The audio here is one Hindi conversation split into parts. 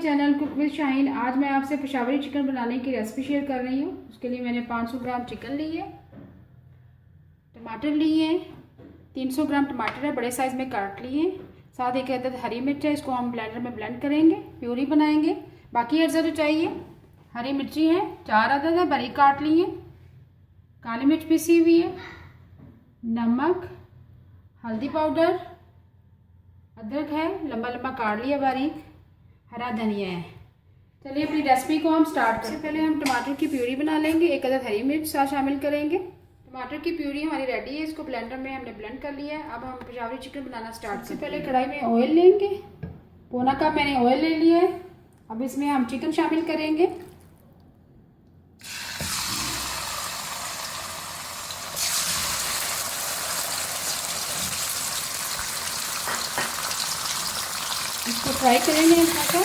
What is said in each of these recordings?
Channel cook with Shaheen. आज मैं आपसे पेशावरी चिकन बनाने की रेसिपी शेयर कर रही हूँ। उसके लिए मैंने 500 ग्राम चिकन ली है, टमाटर लिए हैं, 300 ग्राम टमाटर है, बड़े साइज़ में काट लिए, साथ एक अदद हरी मिर्च है, इसको हम ब्लेंडर में ब्लेंड करेंगे, प्यूरी बनाएंगे। बाकी अज्जा जो चाहिए, हरी मिर्ची है 4 अदद है, बारीक काट ली है, काली मिर्च पिसी हुई है, नमक, हल्दी पाउडर, अदरक है लंबा लंबा काट लिया बारीक, हरा धनिया है। चलिए अपनी रेसिपी को हम स्टार्ट करते हैं। पहले हम टमाटर की प्यूरी बना लेंगे, एक अदद हरी मिर्च साथ शामिल करेंगे। टमाटर की प्यूरी हमारी रेडी है, इसको ब्लेंडर में हमने ब्लेंड कर लिया है। अब हम पेशावरी चिकन बनाना स्टार्ट करते हैं। पहले कढ़ाई में ऑयल लेंगे, पौना कप मैंने ऑयल ले लिया है। अब इसमें हम चिकन शामिल करेंगे। इसको फ्राई करेंगे हल्का सा।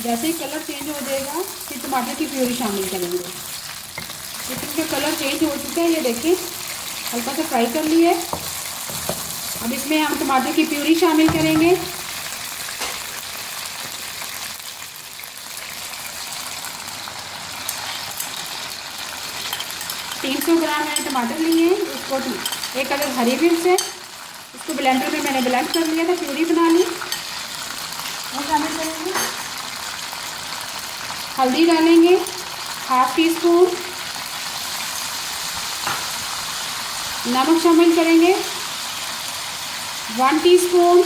जैसे ही कलर चेंज हो जाएगा फिर टमाटर की प्यूरी शामिल करेंगे। चिकन का कलर चेंज हो चुका है, ये देखिए हल्का सा फ्राई कर लिया है। अब इसमें हम टमाटर की प्यूरी शामिल करेंगे। $300 ग्राम मैंने टमाटर लिए हैं, उसको एक अदद हरी मिर्च है, इसको ब्लेंडर में मैंने ब्लेंड कर लिया था, प्यूरी बना ली, वो शामिल करेंगे। हल्दी डालेंगे ½ टीस्पून, नमक शामिल करेंगे 1 टीस्पून।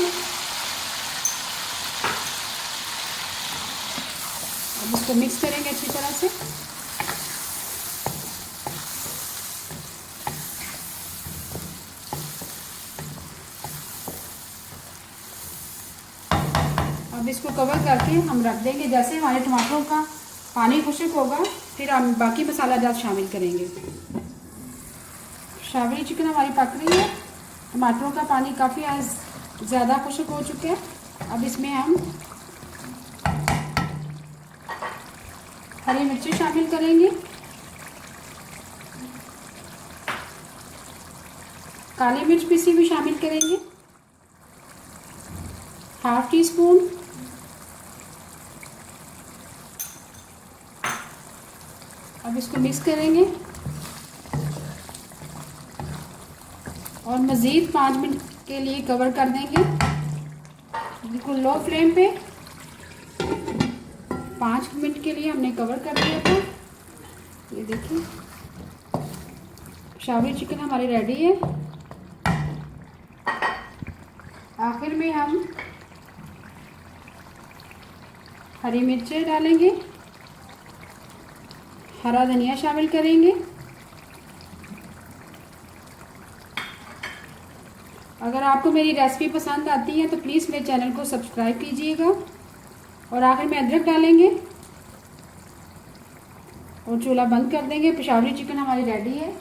अब इसको मिक्स करेंगे अच्छी तरह से। अब इसको कवर करके हम रख देंगे। जैसे हमारे टमाटरों का पानी खुश्क होगा फिर हम बाकी मसाला जात शामिल करेंगे। पेशावरी चिकन हमारी पक रही है, टमाटरों का पानी काफ़ी ज़्यादा खुश्क हो चुका है। अब इसमें हम हरी मिर्ची शामिल करेंगे, काली मिर्च पिसी हुई शामिल करेंगे ½ टीस्पून। अब इसको मिक्स करेंगे और मज़ीद 5 मिनट के लिए कवर कर देंगे, बिल्कुल लो फ्लेम पे। 5 मिनट के लिए हमने कवर कर दिया था। ये देखिए पेशावरी चिकन हमारी रेडी है। आखिर में हम हरी मिर्चें डालेंगे, हरा धनिया शामिल करेंगे। अगर आपको मेरी रेसिपी पसंद आती है तो प्लीज़ मेरे चैनल को सब्सक्राइब कीजिएगा। और आखिर में अदरक डालेंगे और चूल्हा बंद कर देंगे। पेशावरी चिकन हमारी रेडी है।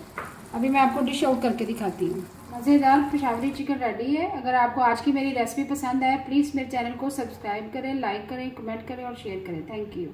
अभी मैं आपको डिश आउट करके दिखाती हूँ। मज़ेदार पेशावरी चिकन रेडी है। अगर आपको आज की मेरी रेसिपी पसंद आए प्लीज़ मेरे चैनल को सब्सक्राइब करें, लाइक करें, कमेंट करें और शेयर करें। Thank you.